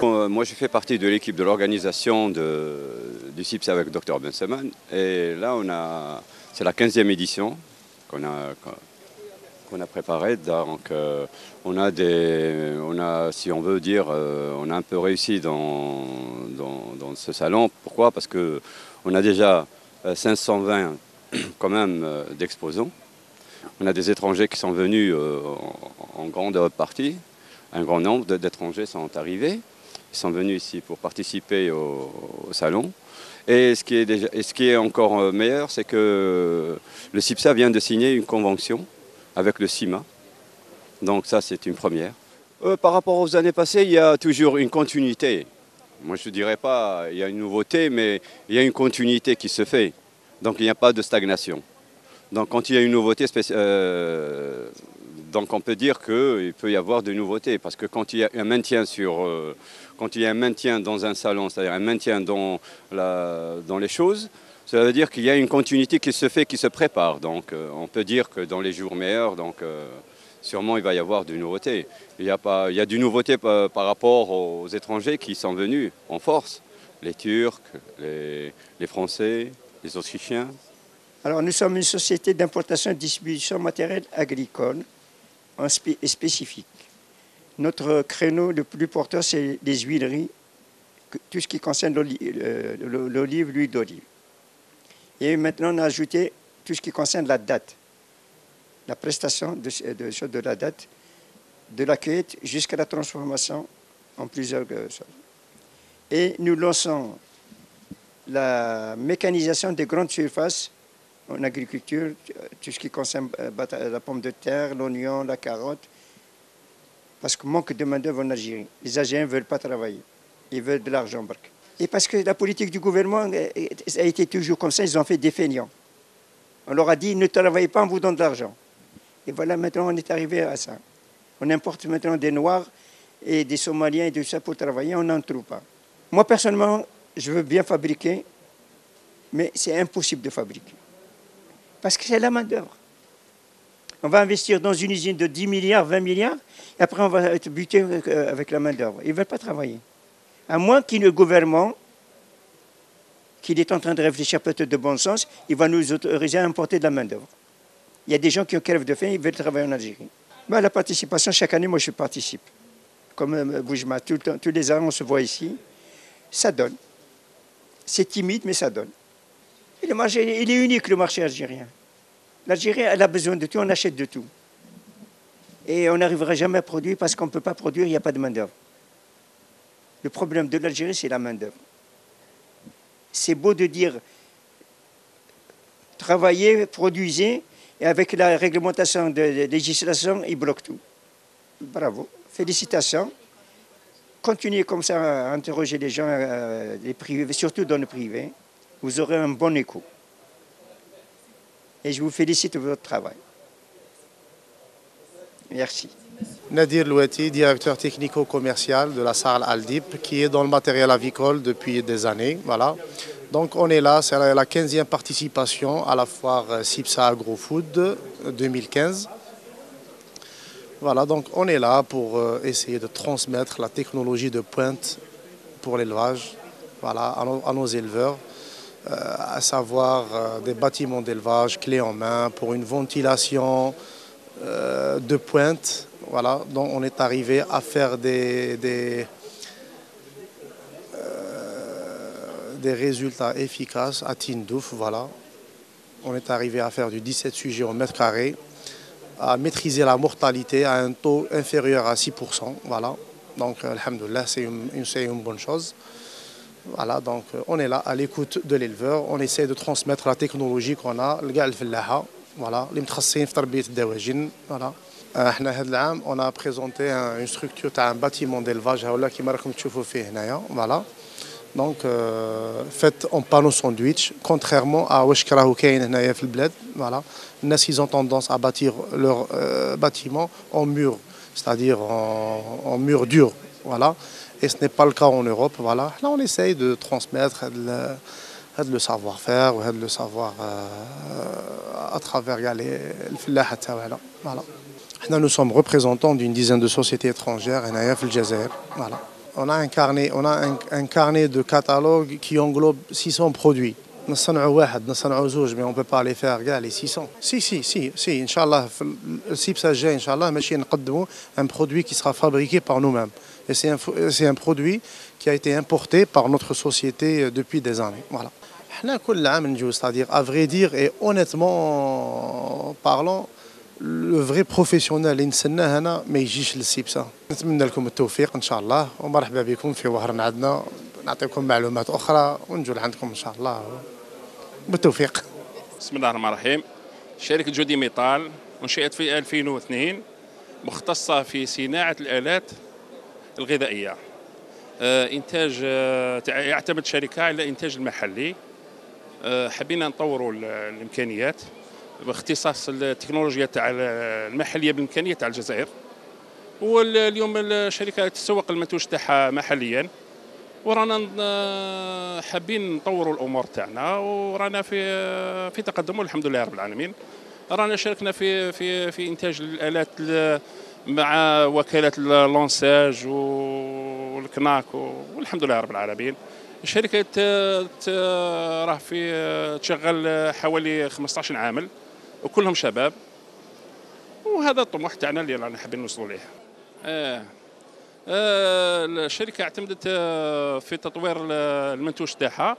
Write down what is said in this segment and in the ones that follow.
Moi, je fais partie de l'équipe de l'organisation du CIPSA avec Dr Benseman. Et là, c'est la 15e édition qu'on a préparée. Donc, si on veut dire, on a un peu réussi dans ce salon. Pourquoi? Parce qu'on a déjà 520 quand même d'exposants. On a des étrangers qui sont venus en grande partie. Un grand nombre d'étrangers sont arrivés. Ils sont venus ici pour participer au salon. Et ce qui est encore meilleur, c'est que le CIPSA vient de signer une convention avec le CIMA. Donc ça, c'est une première. Par rapport aux années passées, il y a toujours une continuité. Moi, je ne dirais pas qu'il y a une nouveauté, mais il y a une continuité qui se fait. Donc il n'y a pas de stagnation. Donc quand il y a une nouveauté, donc on peut dire qu'il peut y avoir de nouveautés. Parce que quand il y a un maintien dans un salon, c'est-à-dire un maintien dans les choses, ça veut dire qu'il y a une continuité qui se fait, qui se prépare. Donc on peut dire que dans les jours meilleurs, sûrement il va y avoir de nouveautés. Il y a du nouveauté par rapport aux étrangers qui sont venus en force. Les Turcs, les Français, les Autrichiens. Alors nous sommes une société d'importation et de distribution matériel agricole spécifique. Notre créneau le plus porteur, c'est les huileries, tout ce qui concerne l'olive, l'huile d'olive. Et maintenant, on a ajouté tout ce qui concerne la date, la prestation de la date, de la cueillette jusqu'à la transformation en plusieurs choses. Et nous lançons la mécanisation des grandes surfaces en agriculture, tout ce qui concerne la pomme de terre, l'oignon, la carotte, parce qu'il manque de main-d'œuvre en Algérie. Les Algériens ne veulent pas travailler, ils veulent de l'argent. Et parce que la politique du gouvernement a été toujours comme ça, ils ont fait des feignants. On leur a dit, ne travaillez pas, on vous donne de l'argent. Et voilà, maintenant on est arrivé à ça. On importe maintenant des Noirs et des Somaliens et tout ça pour travailler, on n'en trouve pas. Moi, personnellement, je veux bien fabriquer, mais c'est impossible de fabriquer. Parce que c'est la main-d'œuvre. On va investir dans une usine de 10 milliards, 20 milliards, et après on va être buté avec la main-d'œuvre. Ils ne veulent pas travailler. À moins qu'il y ait le gouvernement, qu'il est en train de réfléchir peut-être de bon sens, il va nous autoriser à importer de la main-d'œuvre. Il y a des gens qui ont crève de faim, ils veulent travailler en Algérie. Ben, la participation, chaque année, moi je participe. Comme Boujma, tous les ans on se voit ici. Ça donne. C'est timide, mais ça donne. Et le marché, il est unique, le marché algérien. L'Algérie, elle a besoin de tout, on achète de tout. Et on n'arrivera jamais à produire parce qu'on ne peut pas produire, il n'y a pas de main-d'œuvre. Le problème de l'Algérie, c'est la main-d'œuvre. C'est beau de dire travaillez, produisez, et avec la réglementation de législation, ils bloquent tout. Bravo, félicitations. Continuez comme ça à interroger les gens, les privés, surtout dans le privé. Vous aurez un bon écho. Et je vous félicite de votre travail. Merci. Nadir Louati, directeur technico-commercial de la SARL Aldip, qui est dans le matériel avicole depuis des années. Voilà. Donc on est là, c'est la 15e participation à la foire CIPSA AgroFood 2015. Voilà, donc on est là pour essayer de transmettre la technologie de pointe pour l'élevage, voilà, à nos éleveurs. À savoir des bâtiments d'élevage clés en main pour une ventilation de pointe, voilà, dont on est arrivé à faire des résultats efficaces à Tindouf, voilà. On est arrivé à faire du 17 sujets au mètre carré, à maîtriser la mortalité à un taux inférieur à 6%, voilà. Donc, alhamdoulilah, c'est une bonne chose. Voilà, donc on est là à l'écoute de l'éleveur, on essaie de transmettre la technologie qu'on a, le gars voilà, les متخصصين في تربية الدواجن, voilà. احنا هذا العام on a présenté une structure تاع un bâtiment d'élevage هاولا كيما راكم تشوفوا فيه هنايا, voilà. Donc fait en panneau sandwich, contrairement à واش راهو كاين هنايا في البلاد, voilà. الناس ils ont tendance à bâtir leur bâtiment en mur, c'est-à-dire en mur dur, voilà. Et ce n'est pas le cas en Europe, voilà. Là, on essaye de transmettre le savoir-faire, le savoir à travers les filahat. Voilà. Nous sommes représentants d'une dizaine de sociétés étrangères en Jazair, voilà. On a un carnet de catalogue qui englobe 600 produits. نصنعوا واحد نصنعوا زوج mais on peut pas les faire كاع les 600. Si, Inch'Allah, le CIPSA الجاي Inch'Allah ماشي نقدموا un produit qui sera fabriqué par nous-mêmes. Et c'est un produit qui a été importé par notre société depuis des années. Voilà. احنا كل عام نجوا, c'est-à-dire à vrai dire et honnêtement parlant, le vrai professionnel اللي نستناه هنا ما يجيش للسيبسا. نتمنى لكم التوفيق ان شاء الله ومرحبا بكم في وهران عندنا, نعطيكم معلومات اخرى ونجوا لعندكم ان شاء الله بالتوفيق. بسم الله الرحمن الرحيم. شركة جودي ميطال انشئت في 2002 مختصة في صناعة الآلات الغذائية. إنتاج يعتمد الشركة على الإنتاج المحلي. حبينا نطوروا الإمكانيات باختصاص التكنولوجيا تاع المحلية بالإمكانية تاع الجزائر. واليوم الشركة تسوق المنتوج تاعها محليا, ورانا حابين نطوروا الامور تاعنا, ورانا في تقدم والحمد لله رب العالمين. رانا شاركنا في انتاج الالات مع وكاله لونساج والكناك والحمد لله رب العالمين. الشركه راه تشغل حوالي 15 عامل وكلهم شباب, وهذا الطموح تاعنا اللي رانا حابين نوصلوا ليه. الشركه اعتمدت في تطوير المنتوج تاعها,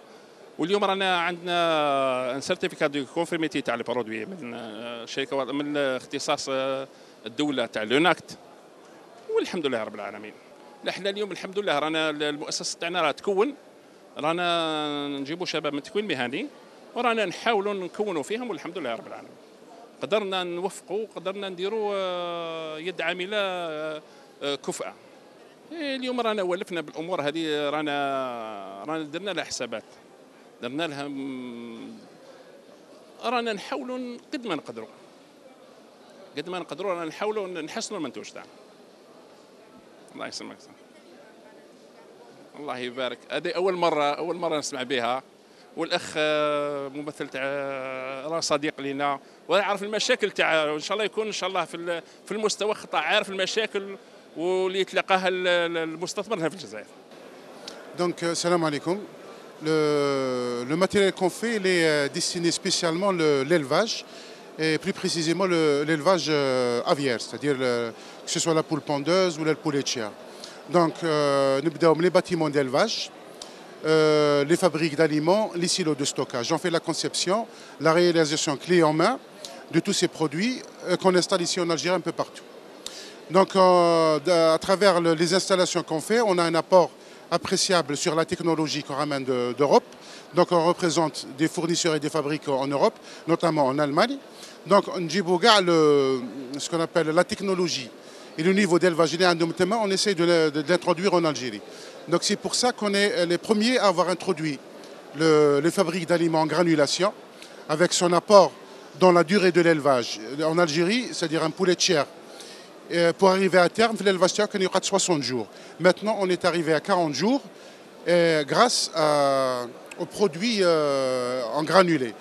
واليوم رانا عندنا ان سيرتيفيكات دو كونفيرميتي تاع البرودوي من الشركه من اختصاص الدوله تاع لوناكت, والحمد لله رب العالمين. احنا اليوم الحمد لله رانا المؤسسه تاعنا راه تكون, رانا نجيبوا شباب من تكوين مهني ورانا نحاولوا نكونوا فيهم والحمد لله رب العالمين. قدرنا نوفقوا, قدرنا نديروا يد عامله كفءه. اليوم رانا ولفنا بالامور هذه, رانا درنا لها حسابات, درنا لها, رانا نحاولوا قد ما نقدروا رانا نحاولوا نحسنوا المنتوج تاعنا. الله يسلمك. الله يبارك. هذه اول مره نسمع بها, والاخ ممثل تاع راه صديق لنا ويعرف المشاكل تاع, وان شاء الله يكون ان شاء الله في المستوى خطا عارف المشاكل واللي يتلقاها المستثمر هنا في الجزائر. Donc, salam alaikum. Le matériel qu'on fait, il est destiné spécialement l'élevage, et plus précisément l'élevage aviaire, c'est-à-dire que ce soit la poule pondeuse ou la poule laitière. Donc, nous avons les bâtiments d'élevage, les fabriques d'aliments, les silos de stockage. On fait la conception, la réalisation clé en main de tous ces produits qu'on installe ici en Algérie un peu partout. Donc, à travers les installations qu'on fait, on a un apport appréciable sur la technologie qu'on ramène d'Europe. Donc, on représente des fournisseurs et des fabricants en Europe, notamment en Allemagne. Donc, on ce qu'on appelle la technologie et le niveau d'élevage, on essaie de l'introduire en Algérie. Donc, c'est pour ça qu'on est les premiers à avoir introduit les fabriques d'aliments en granulation, avec son apport dans la durée de l'élevage. En Algérie, c'est-à-dire un poulet de chair, pour arriver à terme, l'élevage il y aura 60 jours. Maintenant, on est arrivé à 40 jours grâce aux produits en granulés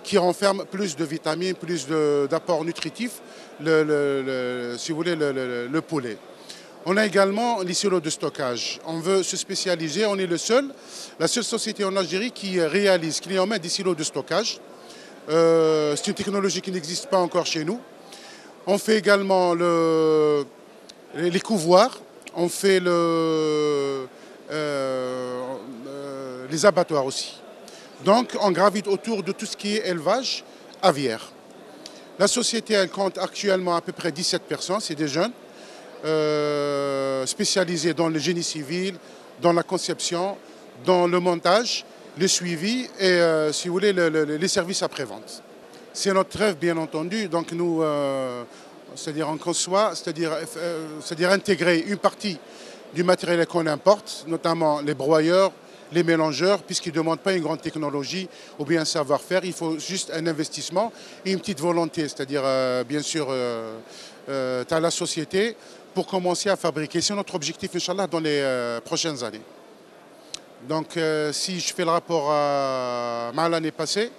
qui renferment plus de vitamines, plus d'apports nutritifs, si vous voulez, le poulet. On a également les silos de stockage. On veut se spécialiser, on est la seule société en Algérie qui réalise, qui en met des silos de stockage. C'est une technologie qui n'existe pas encore chez nous. On fait également les couvoirs, on fait les abattoirs aussi. Donc on gravite autour de tout ce qui est élevage aviaire. La société elle compte actuellement à peu près 17 personnes, c'est des jeunes spécialisés dans le génie civil, dans la conception, dans le montage, le suivi et si vous voulez les services après-vente. C'est notre rêve, bien entendu. Donc nous, c'est-à-dire on conçoit, c'est-à-dire intégrer une partie du matériel qu'on importe, notamment les broyeurs, les mélangeurs, puisqu'ils ne demandent pas une grande technologie ou bien un savoir-faire. Il faut juste un investissement et une petite volonté, c'est-à-dire bien sûr à la société pour commencer à fabriquer. C'est notre objectif, Inch'Allah, dans les prochaines années. Donc si je fais le rapport à l'année passée,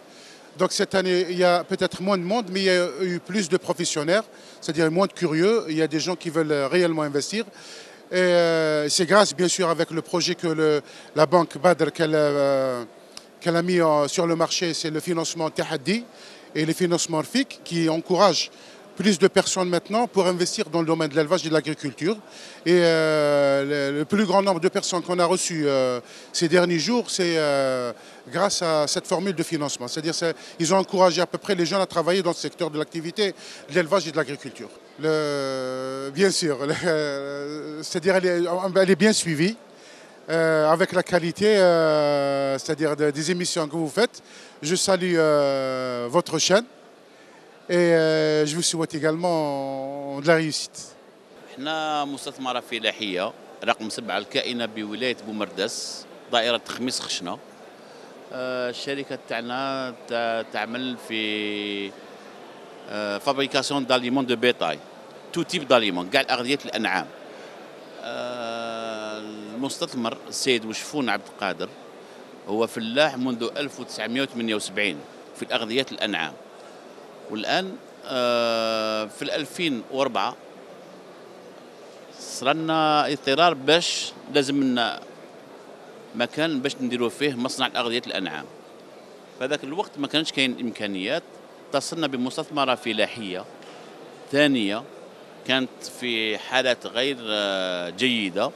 donc cette année, il y a peut-être moins de monde, mais il y a eu plus de professionnels, c'est-à-dire moins de curieux. Il y a des gens qui veulent réellement investir. Et c'est grâce, bien sûr, avec le projet que la banque Badr qu'elle a mis sur le marché, c'est le financement Tahaddi et les financements RFIC qui encouragent plus de personnes maintenant pour investir dans le domaine de l'élevage et de l'agriculture. Et le plus grand nombre de personnes qu'on a reçues ces derniers jours, c'est grâce à cette formule de financement. C'est-à-dire qu'ils ont encouragé à peu près les jeunes à travailler dans le secteur de l'activité de l'élevage et de l'agriculture. Bien sûr, c'est-à-dire elle est bien suivie. Avec la qualité, c'est-à-dire des émissions que vous faites. Je salue votre chaîne et je vous souhaite également de la réussite. احنا مستثمرة فلاحية رقم 7 الكائنة بولاية بومرداس دائرة خميس خشنة. الشركة تاعنا تعمل في فابريكاسيون داليمون دو بيتاي تو تيب داليمون كاع أغذية الأنعام. المستثمر السيد وشفون عبد القادر هو فلاح منذ 1978 في الأغذية الأنعام، والآن في 2004 صرنا اضطرار باش لازم لنا مكان باش نديروا فيه مصنع أغذية الأنعام. فذاك الوقت ما كانش كاين إمكانيات، اتصلنا بمستثمرة فلاحية ثانية كانت في حالات غير جيدة،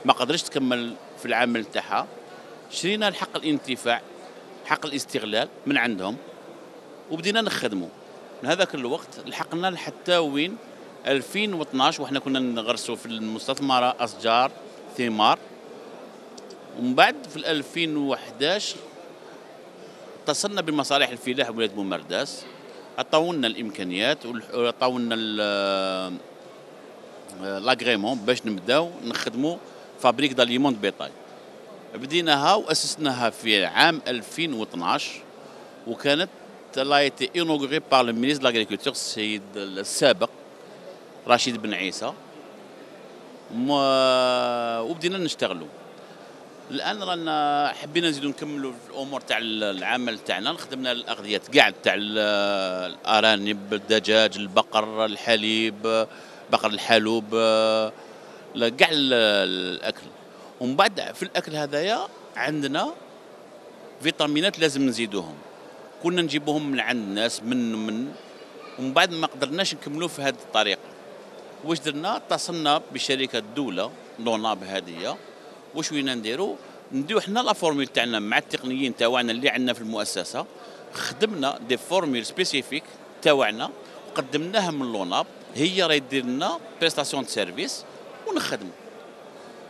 ما قدرش تكمل في العمل تاعها. شرينا الحق الانتفاع حق الاستغلال من عندهم وبدينا نخدموا. من هذاك الوقت لحقنا لحتى وين 2012 وحنا كنا نغرسوا في المستثمرة أشجار ثمار، ومن بعد في 2011 اتصلنا بمصالح الفلاح بولاية بومرداس، عطاونا الإمكانيات وعطاونا لاغريمون باش نبداو نخدموا فابريك داليمون بيطاي. بديناها وأسسناها في عام 2012 وكانت لايتي انوغري بار لو مينيستر دو لاغريكولتور السيد السابق رشيد بن عيسى، وبدينا نشتغلوا. الان رانا حبينا نزيدوا نكملوا في الامور تاع العمل تاعنا، خدمنا الاغذيات كاع تاع الارانب، الدجاج، البقر، الحليب، بقر الحلوب، كاع الاكل. ومن بعد في الاكل هذايا عندنا فيتامينات لازم نزيدوهم، كنا نجيبوهم من عند الناس ومن بعد ما قدرناش نكملوا في هذه الطريقه. واش درنا؟ اتصلنا بشركه الدوله لوناب هذه، واش وين نديرو حنا لا فورمول تاعنا مع التقنيين تاعنا اللي عندنا في المؤسسه، خدمنا دي فورمول سبيسيفيك تاعنا وقدمناها من لوناب، هي راهي دير لنا بريستاسيون دو سيرفيس ونخدموا.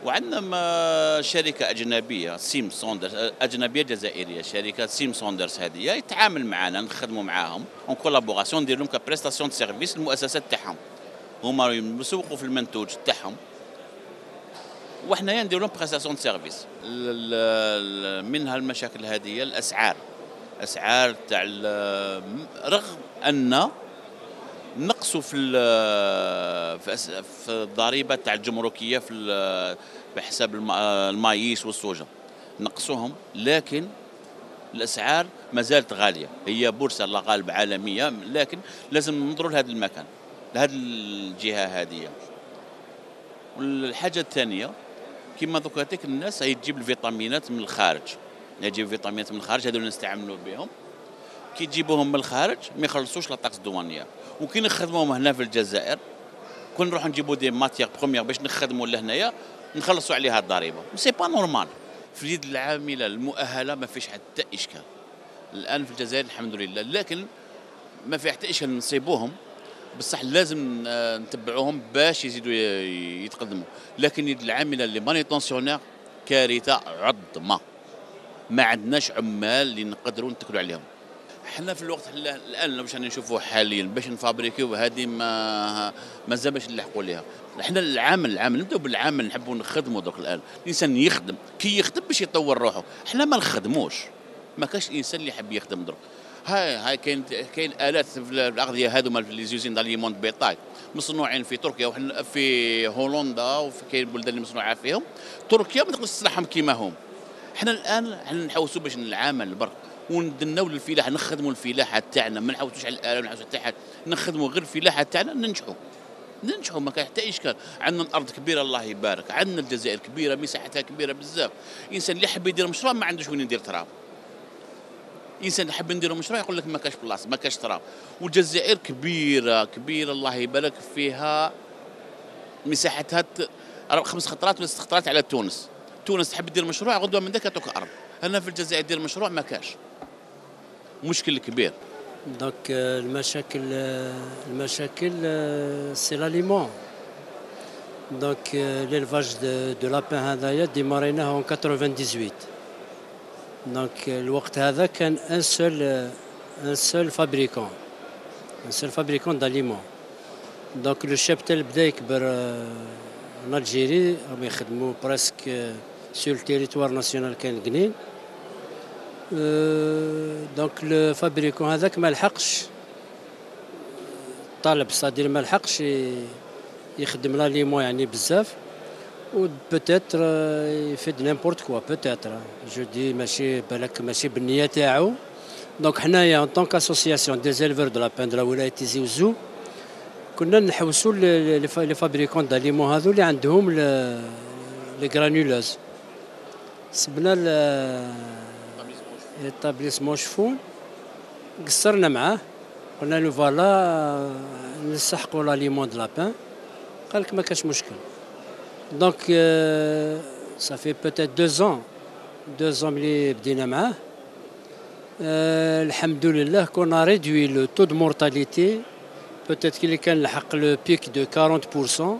وعندنا شركه اجنبيه سيم سوندرز، اجنبيه جزائريه، شركه سيم سوندرز هذه يتعامل معنا، نخدموا معاهم اون كولابوراسيون، ندير لهم كبريستاسيون دو سيرفيس للمؤسسات تاعهم، هما يسوقوا في المنتوج تاعهم وحنايا ندير لهم بريستاسيون دو سيرفيس. منها المشاكل هذه الاسعار تاع رغم ان نقصوا في الضريبه تاع الجمركيه بحساب المايس والسوجه نقصوهم، لكن الاسعار ما زالت غاليه. هي بورصه الله غالب عالميه، لكن لازم ننظروا لهذا المكان، لهذه الجهه هذه. والحاجه الثانيه كما ذكرتك، الناس هي تجيب الفيتامينات من الخارج، يجيب فيتامينات من الخارج، هذول نستعملوا بهم. كي تجيبوهم من الخارج ما يخلصوش لا طاكس دوانيه، وكي نخدموهم هنا في الجزائر كون نروحوا نجيبوا دي ماتيير بروميير باش نخدموا لهنايا نخلصوا عليها الضريبه. سي با نورمال. في اليد العامله المؤهله ما فيش حتى اشكال الان في الجزائر الحمد لله، لكن ما في حتى اشكال نصيبوهم، بصح لازم نتبعوهم باش يزيدوا يتقدموا. لكن اليد العامله اللي مانيتونسيونير كارثه عظمى، ما عندناش عمال اللي نقدروا نتكلوا عليهم. احنا في الوقت الان باش نشوفوا حاليا باش نفابريكيو هذه مازال باش نلحقوا ليها. احنا العامل نبداو بالعامل، نحبوا نخدموا دوك. الان الانسان يخدم كي يخدم باش يطور روحه، احنا ما نخدموش، ما كاش انسان اللي يحب يخدم دروك. هاي كاين الات في الاغذيه هذوما لي زوزين داليمون بيطاي مصنوعين في تركيا وحنا في هولندا، وفي كاين بلدان اللي مصنوعه فيهم. تركيا ما تقدرش تصلحهم كيما هم. احنا الان نحوسوا باش العامل برك وندناو للفلاحه، نخدموا الفلاحه تاعنا، ما نحوسوش على الاله، ما نحوسوش حتى حاجه، نخدموا غير الفلاحه تاعنا ننجحوا. ننجحوا ما كاين حتى اشكال. عندنا الارض كبيره الله يبارك، عندنا الجزائر كبيره مساحتها كبيره بزاف. الانسان اللي يحب يدير مشروع ما عندوش وين يدير تراب. الانسان اللي يحب نديروا مشروع يقول لك ما كاش بلاصه ما كاش تراب. والجزائر كبيره كبيره الله يبارك، فيها مساحتها 5 خطرات ولا 6 خطرات على تونس. تونس تحب دير مشروع غدوه من ذاك تعطوك ارض. هنا في الجزائر دير مشروع ما كاش، مشكل كبير. دونك المشاكل سي لاليمون. دونك ليلفاج دو لابان هذايا ديماريناه اون 98. دونك الوقت هذا كان ان سول فابريكون داليمون. دونك لو شابتل بدا يكبر ان الجيري، راهم يخدموا بريسك سور التيريتوار ناسيونال كان قنين. دونك الفابريكون هذاك ما لحقش طالب صادير، ما لحقش يخدم لا ليمون يعني بزاف، و بوتيتر يفيد نيمبورت كوا بوتيتر جو دي ماشي بالك ماشي بالنيه تاعو. دونك حنايا اون طونك اسوسياسيون دي زيلفور دو لابان دو لا ولايه تيزي وزو كنا نحوسوا لي فابريكون دا ليمون هذو اللي عندهم لي غرانولوز. سبنا ليتابليسمون شفون، قصرنا معاه قلنا له فوالا نسحقوا لا ليمون دو لابان. قال لك ما كاش مشكل. دونك صافي بوتيت 2 ans ملي بدينا معاه. الحمد لله كنا ريدوي لو تو دو مورتاليتي بوتيت كي كان لحق لو بيك دو 40%،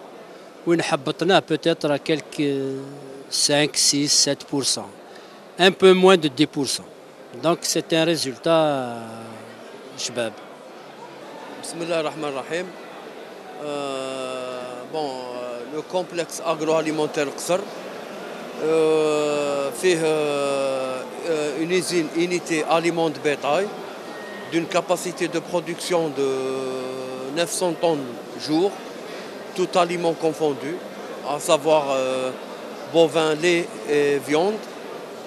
وين حبطناه بوتيت راه كالك 5 6 7%، un peu moins de 10%. Donc c'est un résultat شباب. بسم الله الرحمن الرحيم. Bon, le complexe agroalimentaire القصر فيه une unité aliment de bétail d'une capacité de production de 900 tonnes jour, tout aliment confondu, à savoir bovin, lait et viande,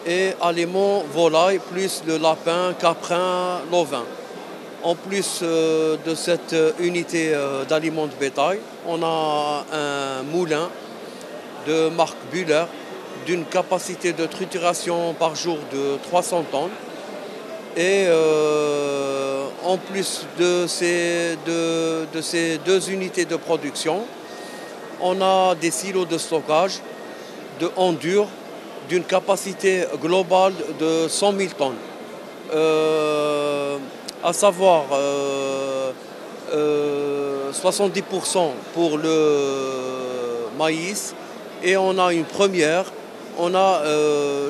et aliments volaille, plus le lapin, caprin, l'ovin. En plus de cette unité d'aliments de bétail, on a un moulin de marque Bühler d'une capacité de trituration par jour de 300 tonnes. Et en plus de ces 2 unités de production, on a des silos de stockage de Endure d'une capacité globale de 100 000 tonnes. À savoir 70% pour le maïs, et on a une première, on a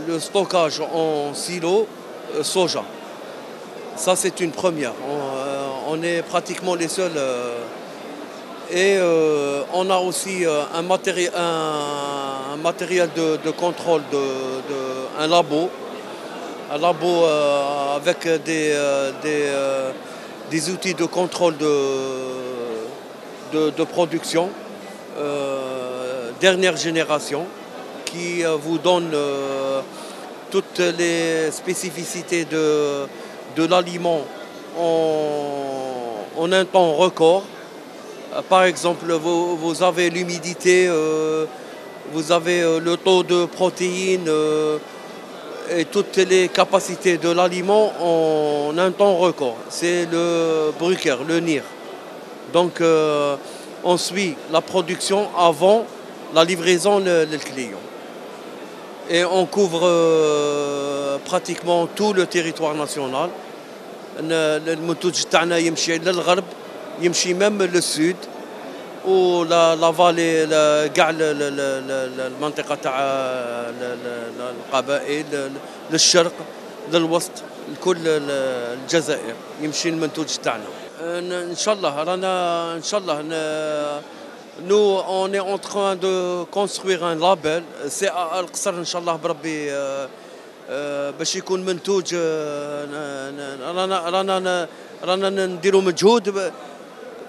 le stockage en silo soja. Ça c'est une première, on est pratiquement les seuls. Et on a aussi un matériel de contrôle, un labo avec des outils de contrôle de production dernière génération qui vous donne toutes les spécificités de l'aliment en un temps record. Par exemple, vous avez l'humidité, vous avez le taux de protéines et toutes les capacités de l'aliment en un temps record. C'est le Bruker, le NIR. Donc on suit la production avant la livraison le client. Et on couvre pratiquement tout le territoire national. المنتوج تاعنا يمشي للغرب، يمشي même le sud ولا فالي كاع المنطقه تاع القبائل، للشرق للوسط لكل الجزائر يمشي المنتوج تاعنا. ان شاء الله رانا ان شاء الله nous on est en train de construire un label سي القصر ان شاء الله بربي باش يكون منتوج. رانا نديروا مجهود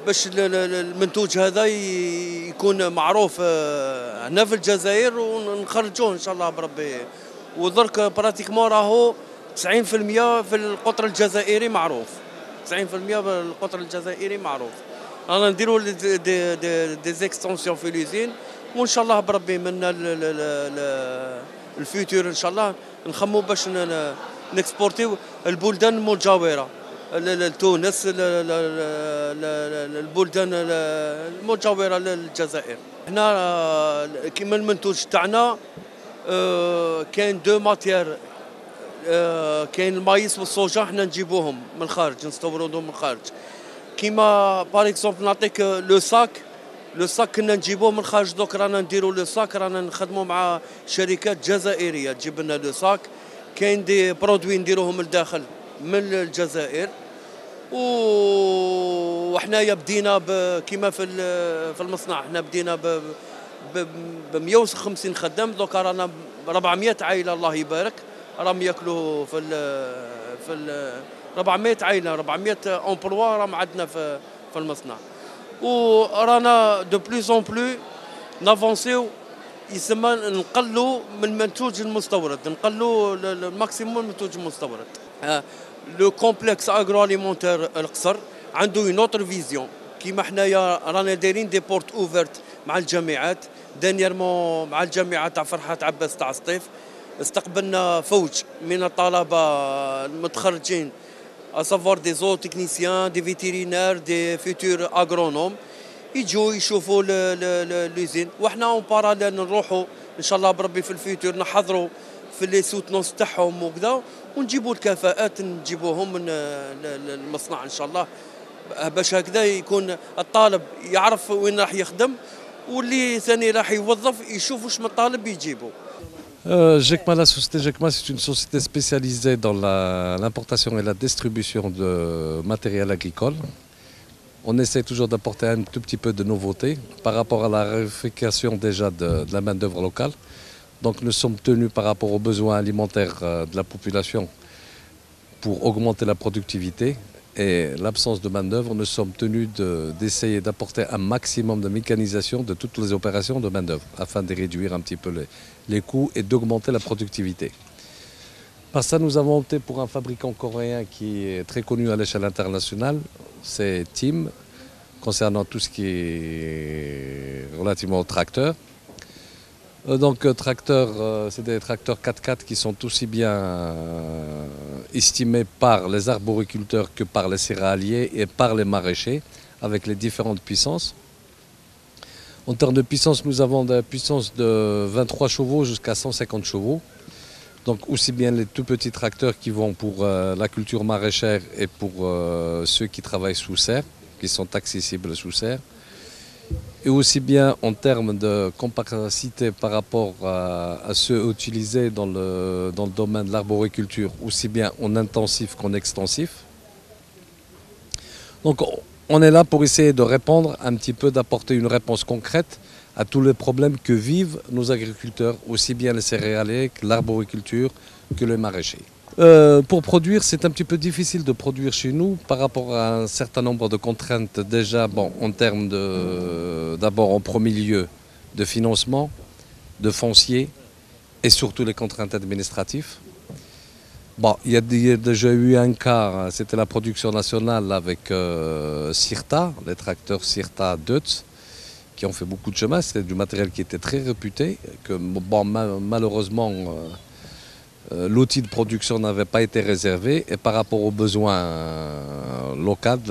باش المنتوج هذا يكون معروف هنا في الجزائر ونخرجوه ان شاء الله بربي. ودرك براتيكمون راهو 90% في القطر الجزائري معروف، 90% بالقطر الجزائري معروف. رانا نديروا دي زيكستونسيون في لوزين، وان شاء الله بربي من الفيوتور ان شاء الله نخمو باش نكسبورتيو البلدان المجاوره لتونس، البلدان المجاوره للجزائر. احنا كيما المنتوج تاعنا كاين دو ماتيير، كاين المايس والصوجا احنا نجيبوهم من الخارج، نستوردوهم من الخارج. كيما باغ اكزومبل نعطيك لو ساك كنا نجيبوه من الخارج، دوك رانا نديرو لو ساك، رانا نخدمو مع شركات جزائريه تجيب لنا لو ساك. كاين دي برودوي نديروهم لداخل من الجزائر، وحنايا بدينا كيما في المصنع احنا بدينا ب 150 خدام، دوكا رانا 400 عائله الله يبارك راهم ياكلوا في 400 عائله، 400 امبلوا راهم عندنا في المصنع. ورانا دو بلوس اون بلو نافونسيو، يسمى نقلوا من المنتوج المستورد، نقلوا الماكسيموم المنتوج المستورد. لو كومبلكس اغرو اليمونتير القصر عنده اون اوتر فيزيون، كيما حنايا رانا دايرين دي بورت اوفرت مع الجامعات. دانييرمون مع الجامعه تاع فرحات عباس تاع سطيف استقبلنا فوج من الطلبه المتخرجين، اسافوار دي زو تكنيسيان، دي فيتيرينير، دي فيتور اغرونوم، يجوا يشوفوا لوزين. وحنا اون باراليل نروحوا ان شاء الله بربي في الفيتور نحضروا في لي سوتنونس تاعهم وكذا، ونجيبوا الكفاءات نجيبوهم من المصنع ان شاء الله، باش هكذا يكون الطالب يعرف وين راح يخدم، واللي ثاني راح يوظف يشوف واش من الطالب يجيبه. GECMA, la société GECMA, c'est une société spécialisée dans l'importation et la distribution de matériel agricole. On essaie toujours d'apporter un tout petit peu de nouveauté par rapport à la raréfaction déjà de la main-d'œuvre locale. Donc nous sommes tenus par rapport aux besoins alimentaires de la population pour augmenter la productivité et l'absence de main-d'œuvre. Nous sommes tenus d'essayer d'apporter un maximum de mécanisation de toutes les opérations de main-d'œuvre afin de réduire un petit peu les coûts et d'augmenter la productivité. Par ça, nous avons opté pour un fabricant coréen qui est très connu à l'échelle internationale, c'est TIM, concernant tout ce qui est relativement aux tracteurs. Donc tracteurs, c'est des tracteurs 4x4 qui sont aussi bien estimés par les arboriculteurs que par les céréaliers et par les maraîchers, avec les différentes puissances. En termes de puissance, nous avons des puissances de 23 chevaux jusqu'à 150 chevaux. Donc aussi bien les tout petits tracteurs qui vont pour la culture maraîchère et pour ceux qui travaillent sous serre, qui sont accessibles sous serre. Et aussi bien en termes de compacité par rapport à ceux utilisés dans le domaine de l'arboriculture, aussi bien en intensif qu'en extensif. Donc on est là pour essayer de répondre un petit peu, d'apporter une réponse concrète à tous les problèmes que vivent nos agriculteurs, aussi bien les céréaliers que l'arboriculture, que les maraîchers. Pour produire, c'est un petit peu difficile de produire chez nous par rapport à un certain nombre de contraintes déjà, bon, en termes d'abord en premier lieu de financement, de foncier et surtout les contraintes administratives. Bon, il y a déjà eu un cas, c'était la production nationale avec Sirta, les tracteurs Sirta Deutz, qui ont fait beaucoup de chemin. C'était du matériel qui était très réputé, que bon, malheureusement l'outil de production n'avait pas été réservé, et par rapport aux besoins locaux,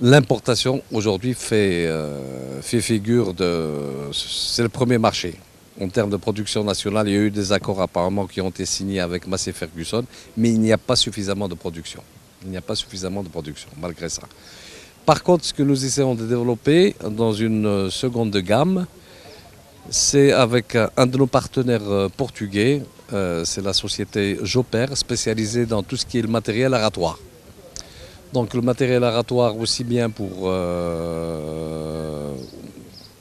l'importation aujourd'hui fait figure de... C'est le premier marché. En termes de production nationale, il y a eu des accords apparemment qui ont été signés avec Massey Ferguson, mais il n'y a pas suffisamment de production. Il n'y a pas suffisamment de production, malgré ça. Par contre, ce que nous essayons de développer dans une seconde gamme, c'est avec un de nos partenaires portugais, c'est la société Joper, spécialisée dans tout ce qui est le matériel aratoire. Donc le matériel aratoire aussi bien pour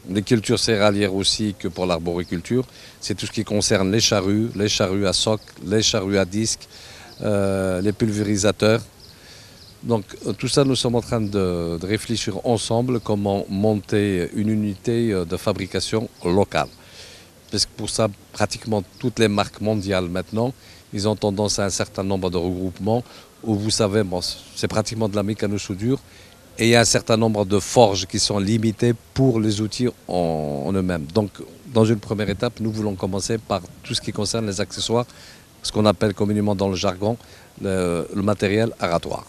les cultures céréalières aussi que pour l'arboriculture. C'est tout ce qui concerne les charrues à soc, les charrues à disque, les pulvérisateurs. Donc tout ça, nous sommes en train de réfléchir ensemble comment monter une unité de fabrication locale. Parce que pour ça, pratiquement toutes les marques mondiales maintenant, ils ont tendance à un certain nombre de regroupements où vous savez, bon, c'est pratiquement de la mécano-soudure Et il y a un certain nombre de forges qui sont limitées pour les outils en eux-mêmes. Donc, dans une première étape, nous voulons commencer par tout ce qui concerne les accessoires, ce qu'on appelle communément dans le jargon le matériel aratoire.